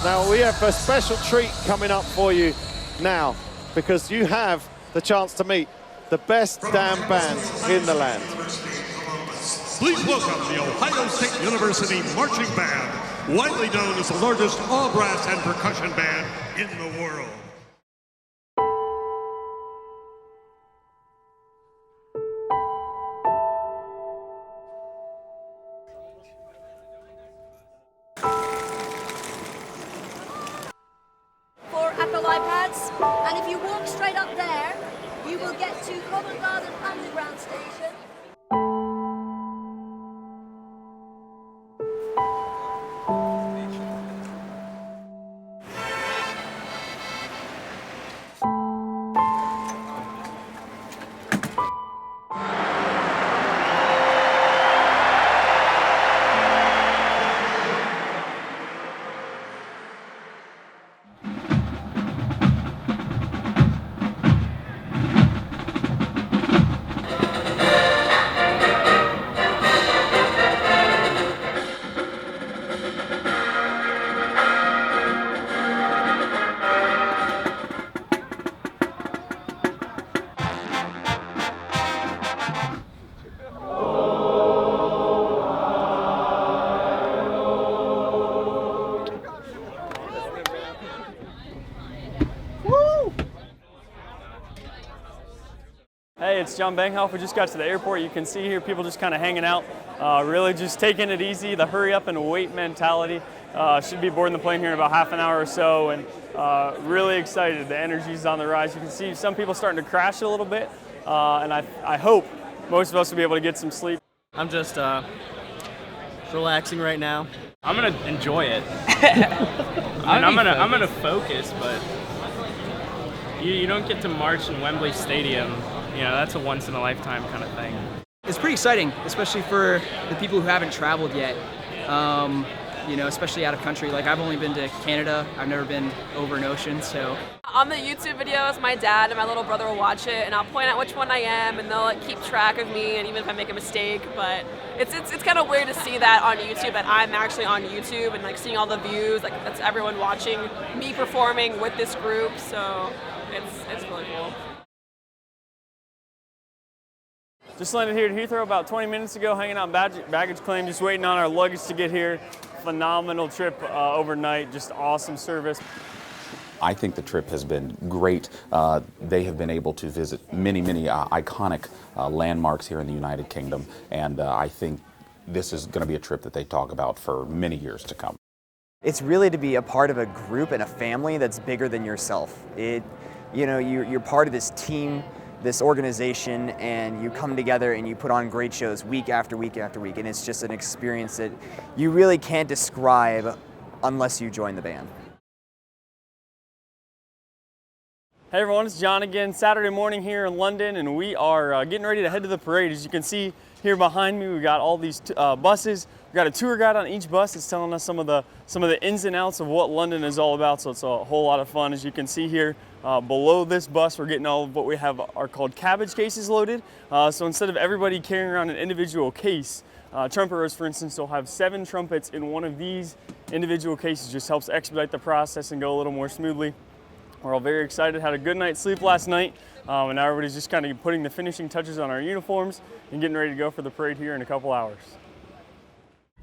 Now we have a special treat coming up for you now, because you have the chance to meet the best damn band in the land. Please welcome the Ohio State University Marching Band, widely known as the largest all-brass and percussion band in the world. For Apple iPads, and if you walk straight up there, you will get to Covent Garden Underground Station. Hey, it's John Banghoff. We just got to the airport. You can see here people just kind of hanging out, really just taking it easy, the hurry up and wait mentality. Should be boarding the plane here in about half an hour or so, and really excited. The energy's on the rise. You can see some people starting to crash a little bit, and I hope most of us will be able to get some sleep. I'm just relaxing right now. I'm gonna enjoy it. I'm gonna focus, but you don't get to march in Wembley Stadium. You know, that's a once in a lifetime kind of thing. It's pretty exciting, especially for the people who haven't traveled yet. You know, especially out of country. Like, I've only been to Canada. I've never been over an ocean, so. On the YouTube videos, my dad and my little brother will watch it, and I'll point out which one I am, and they'll like keep track of me, and even if I make a mistake. But it's kind of weird to see that on YouTube, that I'm actually on YouTube and like seeing all the views, like that's everyone watching me performing with this group. So it's really cool. Just landed here at Heathrow about 20 minutes ago, hanging out baggage claim, just waiting on our luggage to get here. Phenomenal trip overnight, just awesome service. I think the trip has been great. They have been able to visit many iconic landmarks here in the United Kingdom, and I think this is going to be a trip that they talk about for many years to come. It's really to be a part of a group and a family that's bigger than yourself. You know, you're part of this team, this organization, and you come together and you put on great shows week after week after week, and it's just an experience that you really can't describe unless you join the band. Hey everyone, it's John again. Saturday morning here in London, and we are getting ready to head to the parade. As you can see here behind me, we've got all these buses. We've got a tour guide on each bus that's telling us some of the ins and outs of what London is all about. So it's a whole lot of fun. As you can see here below this bus, we're getting all of what we have are called cabbage cases loaded. So instead of everybody carrying around an individual case, trumpeters, for instance, will have 7 trumpets in one of these individual cases. Just helps expedite the process and go a little more smoothly. We're all very excited, had a good night's sleep last night, and now everybody's just kind of putting the finishing touches on our uniforms and getting ready to go for the parade here in a couple hours.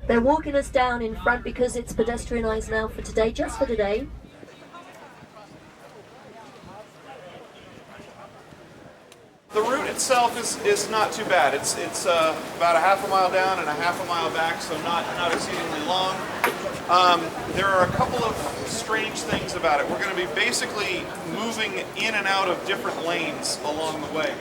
They're walking us down in front because it's pedestrianised now for today, just for today. The route itself is not too bad. It's about a half a mile down and a half a mile back, so not exceedingly long. There are a couple of strange things about it. We're going to be basically moving in and out of different lanes along the way.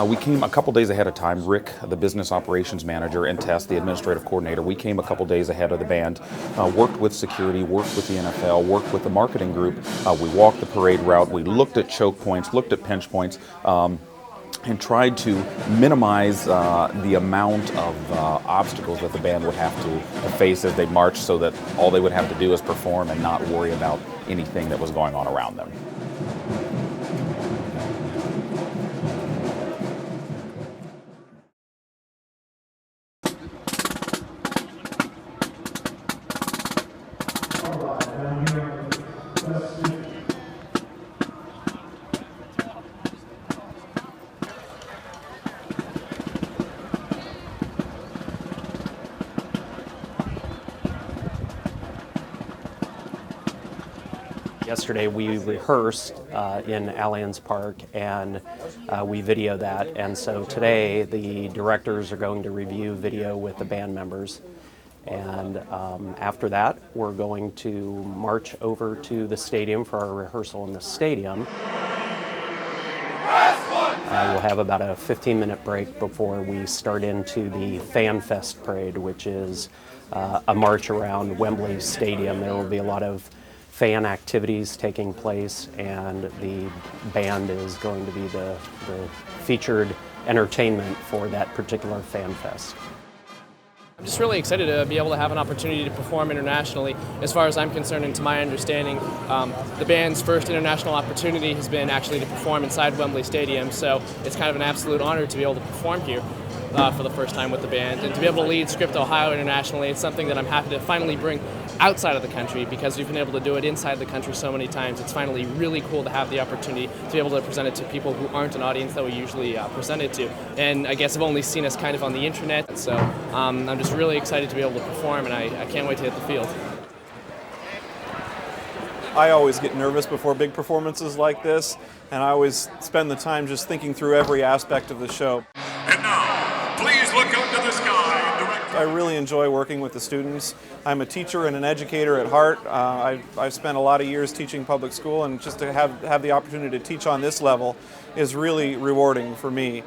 we came a couple days ahead of time. Rick, the business operations manager, and Tess, the administrative coordinator, we came a couple days ahead of the band, worked with security, worked with the NFL, worked with the marketing group. We walked the parade route, we looked at choke points, looked at pinch points, and tried to minimize the amount of obstacles that the band would have to face as they marched, so that all they would have to do is perform and not worry about anything that was going on around them. Yesterday we rehearsed in Allianz Park, and we videoed that, and so today the directors are going to review video with the band members, and after that we're going to march over to the stadium for our rehearsal in the stadium. We'll have about a 15-minute break before we start into the Fan Fest parade, which is a march around Wembley Stadium. There will be a lot of fan activities taking place, and the band is going to be the featured entertainment for that particular Fan Fest. I'm just really excited to be able to have an opportunity to perform internationally. As far as I'm concerned, and to my understanding, the band's first international opportunity has been actually to perform inside Wembley Stadium, so it's kind of an absolute honor to be able to perform here for the first time with the band, and to be able to lead Script Ohio internationally. It's something that I'm happy to finally bring outside of the country, because we've been able to do it inside the country so many times. It's finally really cool to have the opportunity to be able to present it to people who aren't an audience that we usually present it to, and I guess have only seen us kind of on the internet. So I'm just really excited to be able to perform, and I can't wait to hit the field. I always get nervous before big performances like this, and I always spend the time just thinking through every aspect of the show. And now, please look up to the sky. I really enjoy working with the students. I'm a teacher and an educator at heart. I've spent a lot of years teaching public school, and just to have the opportunity to teach on this level is really rewarding for me.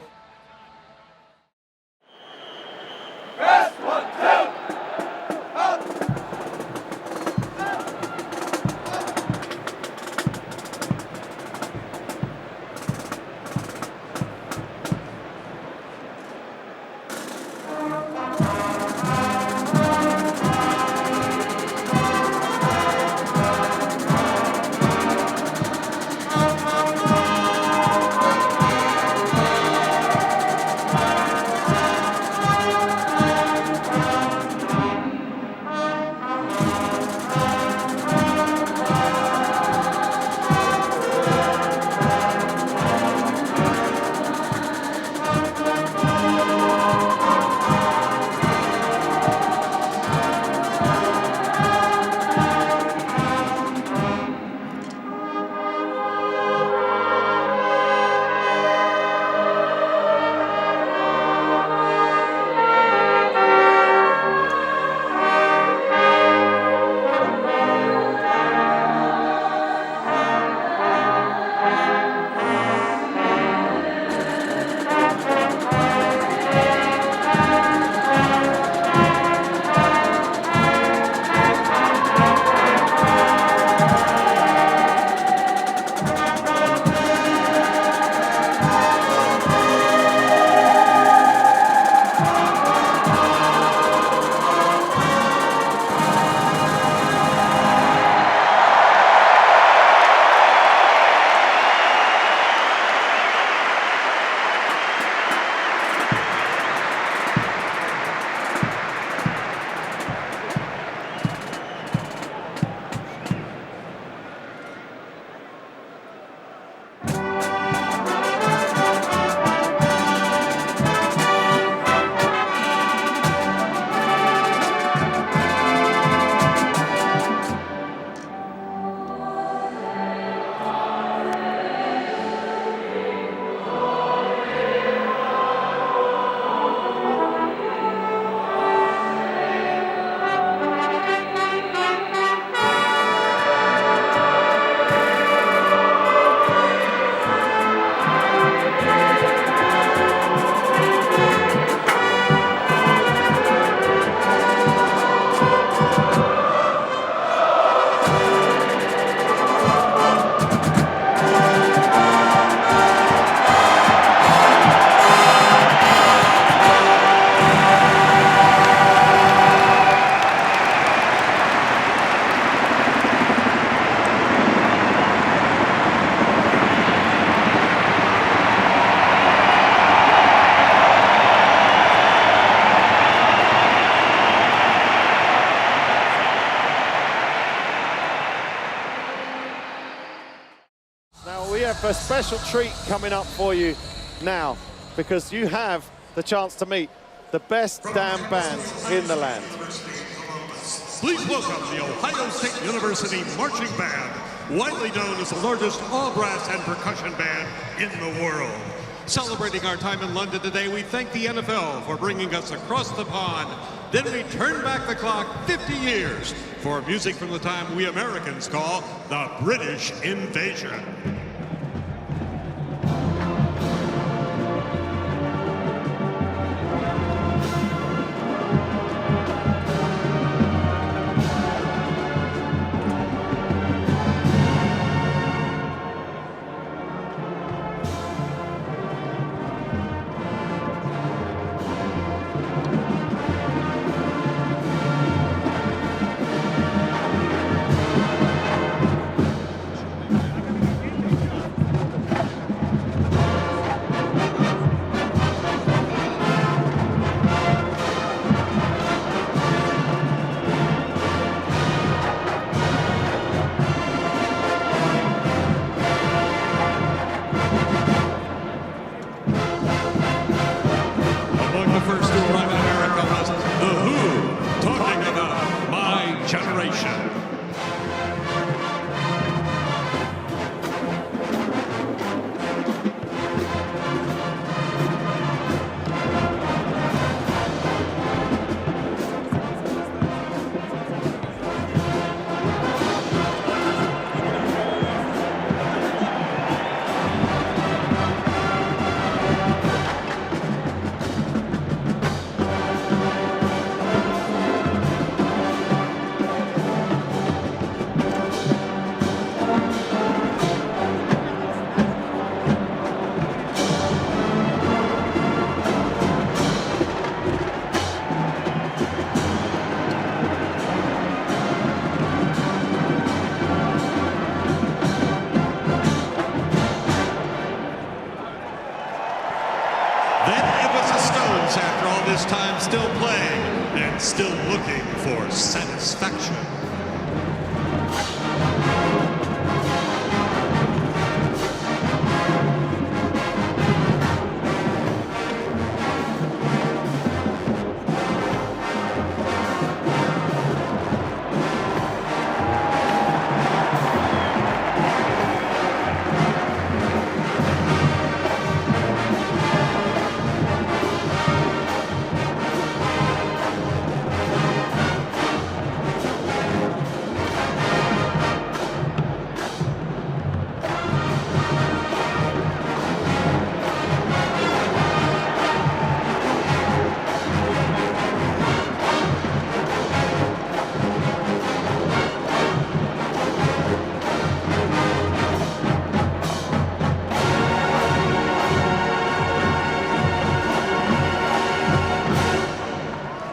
have a special treat coming up for you now, because you have the chance to meet the best damn band in the land. Please welcome the Ohio State University Marching Band, widely known as the largest all-brass and percussion band in the world. Celebrating our time in London today, we thank the NFL for bringing us across the pond. Then we turn back the clock 50 years for music from the time we Americans call the British invasion. Still playing and still looking for satisfaction.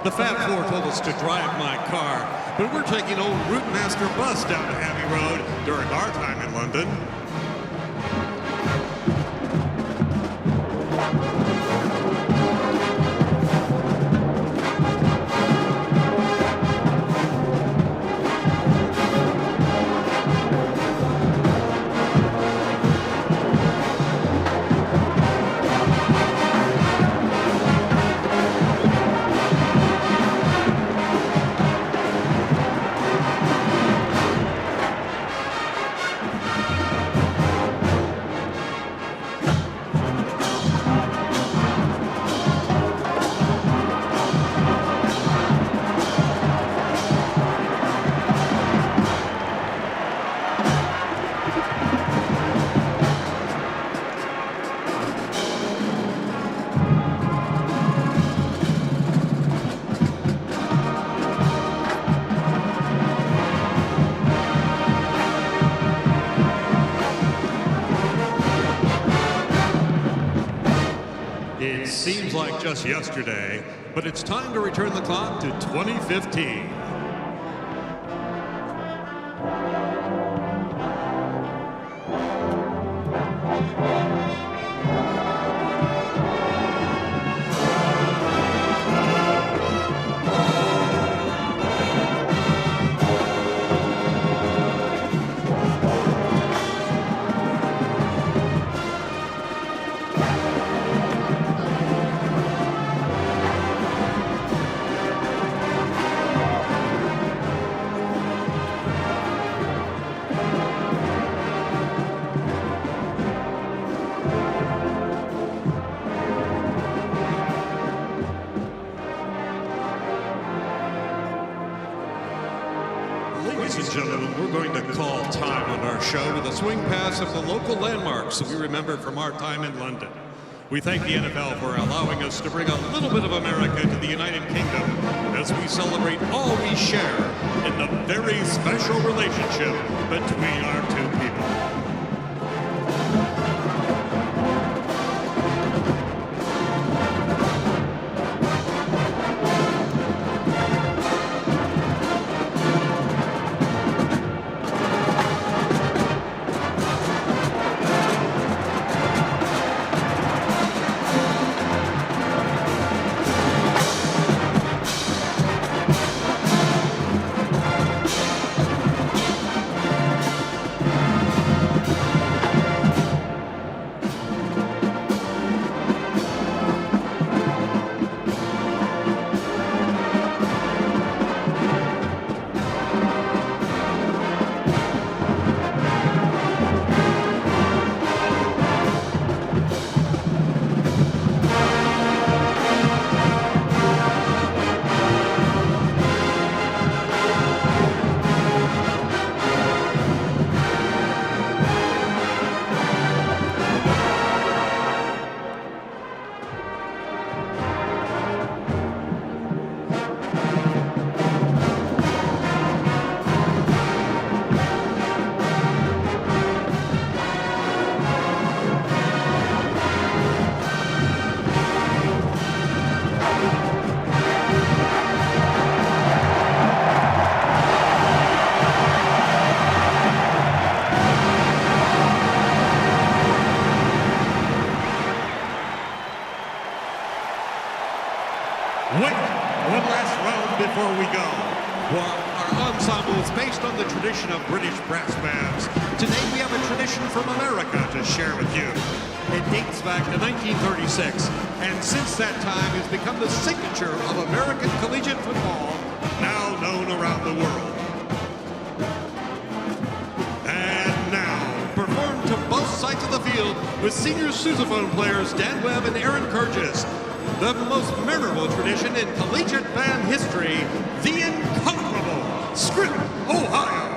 The Fab Four told us to drive my car, but we're taking old Route Master bus down to Abbey Road during our time in London. It seems like just yesterday, but it's time to return the clock to 2015. Ladies and gentlemen, we're going to call time on our show with a swing pass of the local landmarks that we remember from our time in London. We thank the NFL for allowing us to bring a little bit of America to the United Kingdom as we celebrate all we share in the very special relationship between our two people. Wait, one last round before we go. While our ensemble is based on the tradition of British brass bands, today we have a tradition from America to share with you. It dates back to 1936, and since that time has become the signature of American collegiate football, now known around the world. And now, performed to both sides of the field with senior sousaphone players Dan Webb and Aaron Kurgis, the most memorable tradition in collegiate band history, the incomparable Script, Ohio.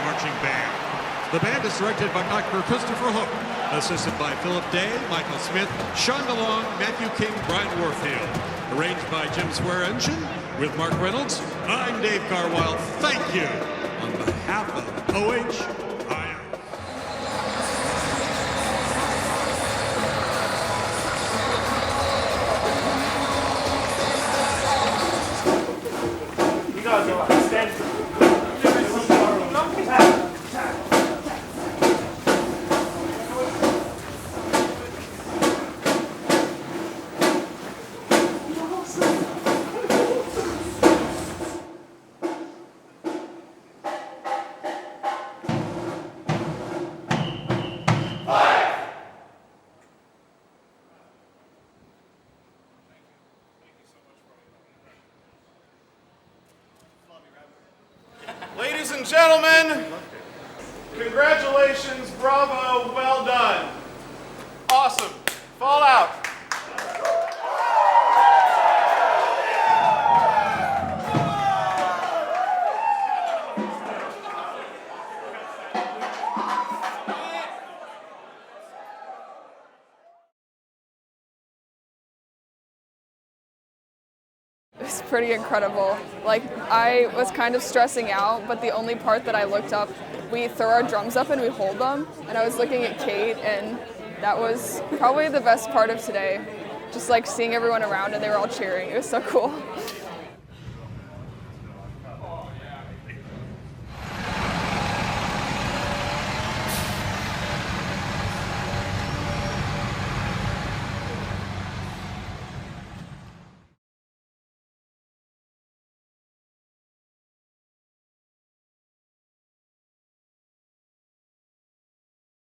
Marching Band. The band is directed by Dr. Christopher Hook, assisted by Philip Day, Michael Smith, Sean DeLong, Matthew King, Brian Warfield. Arranged by Jim Swearengen with Mark Reynolds. I'm Dave Carwile. Thank you on behalf of OHIO. Ladies and gentlemen, congratulations, bravo, well done. Awesome. Fall out. It's pretty incredible. Like, I was kind of stressing out, but the only part that I looked up, we throw our drums up and we hold them, and I was looking at Kate, and that was probably the best part of today. Just like seeing everyone around and they were all cheering. It was so cool.